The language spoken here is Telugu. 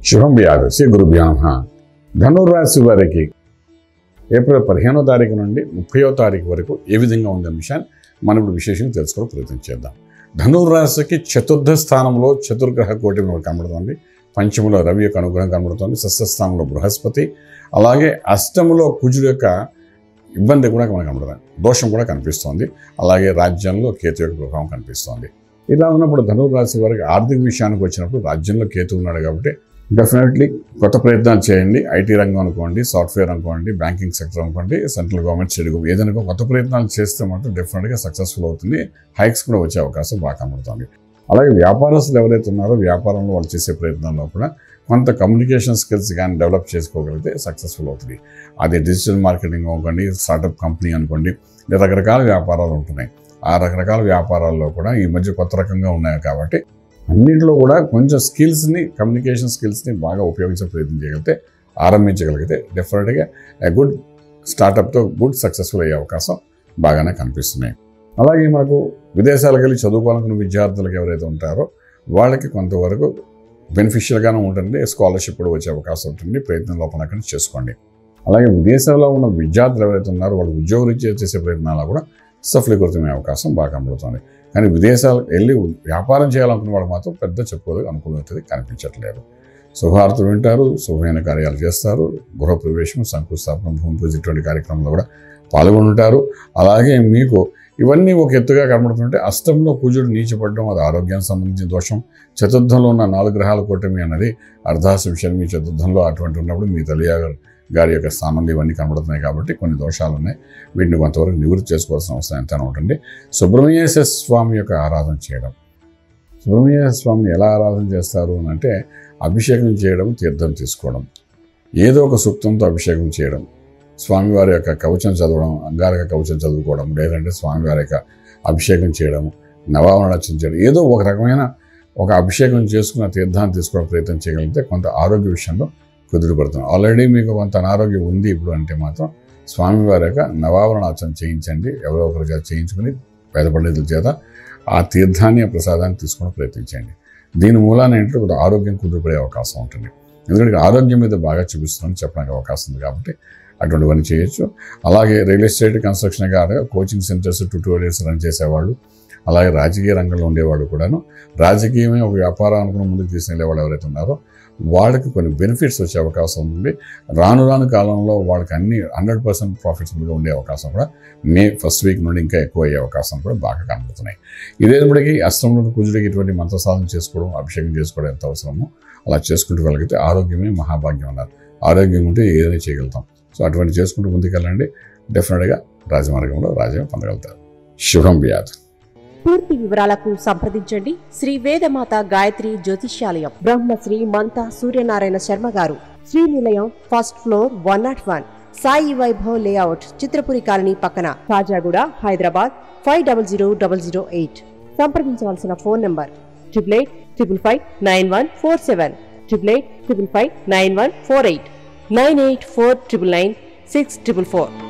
శుభం వ్యాధి శ్రీ గురుభ్యో నమః. ధనుర్రాశి వారికి ఏప్రిల్ 15వ తారీఖు నుండి 30వ తారీఖు వరకు ఏ విధంగా ఉందనే విషయాన్ని మనం ఇప్పుడు విశేషంగా తెలుసుకోవడం ప్రయత్నం చేద్దాం. ధనుర్రాశికి చతుర్థ స్థానంలో చతుర్గ్రహ కోటి కనబడుతుంది. పంచములో రవి యొక్క అనుగ్రహం కనబడుతుంది. షష్ఠస్థానంలో బృహస్పతి, అలాగే అష్టములో కుజుడు యొక్క ఇబ్బంది కూడా మనకు కనబడుతుంది. దోషం కూడా కనిపిస్తోంది. అలాగే రాజ్యంలో కేతు యొక్క ప్రభావం కనిపిస్తోంది. ఇలా ఉన్నప్పుడు ధనుర్రాశి వారికి ఆర్థిక విషయానికి వచ్చినప్పుడు రాజ్యంలో కేతు ఉన్నాడు కాబట్టి డెఫినెట్లీ కొత్త ప్రయత్నాలు చేయండి. ఐటీ రంగం అనుకోండి, సాఫ్ట్వేర్ అనుకోండి, బ్యాంకింగ్ సెక్టర్ అనుకోండి, సెంట్రల్ గవర్నమెంట్, స్టేట్ గవర్నమెంట్, ఏదైనా కొత్త ప్రయత్నాలు చేస్తే మాత్రం డెఫినెట్గా సక్సెస్ఫుల్ అవుతుంది. హైక్స్ కూడా వచ్చే అవకాశం బాగా కనబడుతుంది. అలాగే వ్యాపారస్తులు ఎవరైతే ఉన్నారో వ్యాపారంలో వాళ్ళు చేసే ప్రయత్నంలో కూడా కొంత కమ్యూనికేషన్ స్కిల్స్ కానీ డెవలప్ చేసుకోగలిగితే సక్సెస్ఫుల్ అవుతుంది. అది డిజిటల్ మార్కెటింగ్ అనుకోండి, స్టార్టప్ కంపెనీ అనుకోండి, రకరకాల వ్యాపారాలు ఉంటున్నాయి. ఆ రకరకాల వ్యాపారాల్లో కూడా ఈ మధ్య కొత్త రకంగా ఉన్నాయి కాబట్టి అన్నింటిలో కూడా కొంచెం స్కిల్స్ని, కమ్యూనికేషన్ స్కిల్స్ని బాగా ఉపయోగించే ప్రయత్నం చేయగలిగితే, ఆరంభించగలిగితే డెఫినెట్గా గుడ్ స్టార్టప్తో గుడ్ సక్సెస్ఫుల్ అయ్యే అవకాశం బాగానే కనిపిస్తున్నాయి. అలాగే మనకు విదేశాలకు వెళ్ళి చదువుకోవాలనుకున్న విద్యార్థులకు ఎవరైతే ఉంటారో వాళ్ళకి కొంతవరకు బెనిఫిషియల్గానే ఉంటుంది. స్కాలర్షిప్ కూడా వచ్చే అవకాశం ఉంటుంది. ప్రయత్నం లోపల చేసుకోండి. అలాగే విదేశాల్లో ఉన్న విద్యార్థులు ఎవరైతే ఉన్నారో వాళ్ళు ఉద్యోగరీత్యా చేసే ప్రయత్నాల్లో కూడా సఫలీకృతమయ్యే అవకాశం బాగా కనబడుతుంది. కానీ విదేశాలకు వెళ్ళి వ్యాపారం చేయాలనుకున్న వాళ్ళు మాత్రం పెద్ద చెప్పుకోదగ్గ అనుకూలత కనిపించట్లేదు. శుభార్తలు వింటారు, శుభమైన కార్యాలు చేస్తారు. గృహప్రవేశం, శంకుస్థాపన, భూమి పూజ ఇటువంటి కార్యక్రమంలో కూడా పాల్గొంటారు. అలాగే మీకు ఇవన్నీ ఒక ఎత్తుగా కనబడుతుంటే అష్టంలో కుజుడు నీచపడడం అది ఆరోగ్యానికి సంబంధించిన దోషం. చతుర్థంలో ఉన్న 4 గ్రహాల కూటమి అన్నది అర్ధాశ విషయం. మీ చతుర్థంలో అటువంటి ఉన్నప్పుడు మీ తల్లి గారి యొక్క స్థానంలో ఇవన్నీ కనబడుతున్నాయి కాబట్టి కొన్ని దోషాలు ఉన్నాయి. వీటిని కొంతవరకు నివృత్తి చేసుకోవాల్సిన అవసరం ఎంతైనా ఉంటుంది. సుబ్రహ్మణ్యేశ్వర స్వామి యొక్క ఆరాధన చేయడం. సుబ్రహ్మణ్యేశ్వర స్వామిని ఎలా ఆరాధన చేస్తారు అని అంటే అభిషేకం చేయడం, తీర్థం తీసుకోవడం, ఏదో ఒక సూక్తంతో అభిషేకం చేయడం, స్వామివారి యొక్క కవచం చదవడం, అంగారక కవచం చదువుకోవడం, లేదంటే స్వామివారి యొక్క అభిషేకం చేయడం, నవావరణ చేయడం, ఏదో ఒక రకమైన ఒక అభిషేకం చేసుకున్న తీర్థాన్ని తీసుకోవడం ప్రయత్నం చేయగలిగితే కొంత ఆరోగ్య విషయంలో కుదురుపడుతుంది. ఆల్రెడీ మీకు కొంత అనారోగ్యం ఉంది ఇప్పుడు అంటే మాత్రం స్వామివారి యొక్క నవావరణాచరణ చేయించండి. ఎవరో ఒకరి చేత చేయించుకుని పేద పండితుల చేత ఆ తీర్థాన్ని, ఆ ప్రసాదాన్ని తీసుకోవడం ప్రయత్నించండి. దీని మూలాన ఏంటంటే కొంత ఆరోగ్యం కుదురుపడే అవకాశం ఉంటుంది. ఎందుకంటే ఆరోగ్యం మీద బాగా చూపిస్తుందని చెప్పడానికి అవకాశం ఉంది కాబట్టి అటువంటివన్నీ చేయొచ్చు. అలాగే రియల్ ఎస్టేట్, కన్స్ట్రక్షన్ కాదు, కోచింగ్ సెంటర్స్, ట్యూటోరియల్స్ రన్ చేసేవాళ్ళు, అలాగే రాజకీయ రంగంలో ఉండేవాళ్ళు కూడాను, రాజకీయమే ఒక వ్యాపారం అనుకుని ముందుకు తీసుకెళ్లేవాళ్ళు ఎవరైతే ఉన్నారో వాళ్ళకి కొన్ని బెనిఫిట్స్ వచ్చే అవకాశం ఉంది. రాను రాను కాలంలో వాళ్ళకి అన్ని 100% ప్రాఫిట్స్గా ఉండే అవకాశం కూడా మే ఫస్ట్ వీక్ నుండి ఇంకా ఎక్కువ అయ్యే అవకాశం కూడా బాగా కనబడుతున్నాయి. ఇదేపటికి అష్టంలో కుజుడికి ఇటువంటి మంత్రసాధన చేసుకోవడం, అభిషేకం చేసుకోవడం ఎంత అవసరమో అలా చేసుకుంటూ కలిగితే ఆరోగ్యమే మహాభాగ్యం అన్నారు. ఆరోగ్యం ఉంటే ఏదైనా చేయగలుగుతాం. సో అటువంటి చేసుకుంటూ ముందుకెళ్ళండి. డెఫినెట్గా రాజమార్గంలో రాజ్యం పొందగలుగుతారు. శుభం వ్యాధి. పూర్తి వివరాలకు సంప్రదించండి శ్రీ వేదమాత గాయత్రి జ్యోతిష్యాలయం, బ్రహ్మశ్రీ మంతా సూర్యనారాయణ శర్మ గారు, Srinilayam, first floor, 101, Sai Vaibhav layout, Chitrapuri colony పక్కన, కాజాగూడ, హైదరాబాద్ 500008. సంప్రదించవలసిన ఫోన్ నంబర్ 8855559147, 8855559148, 9849996644.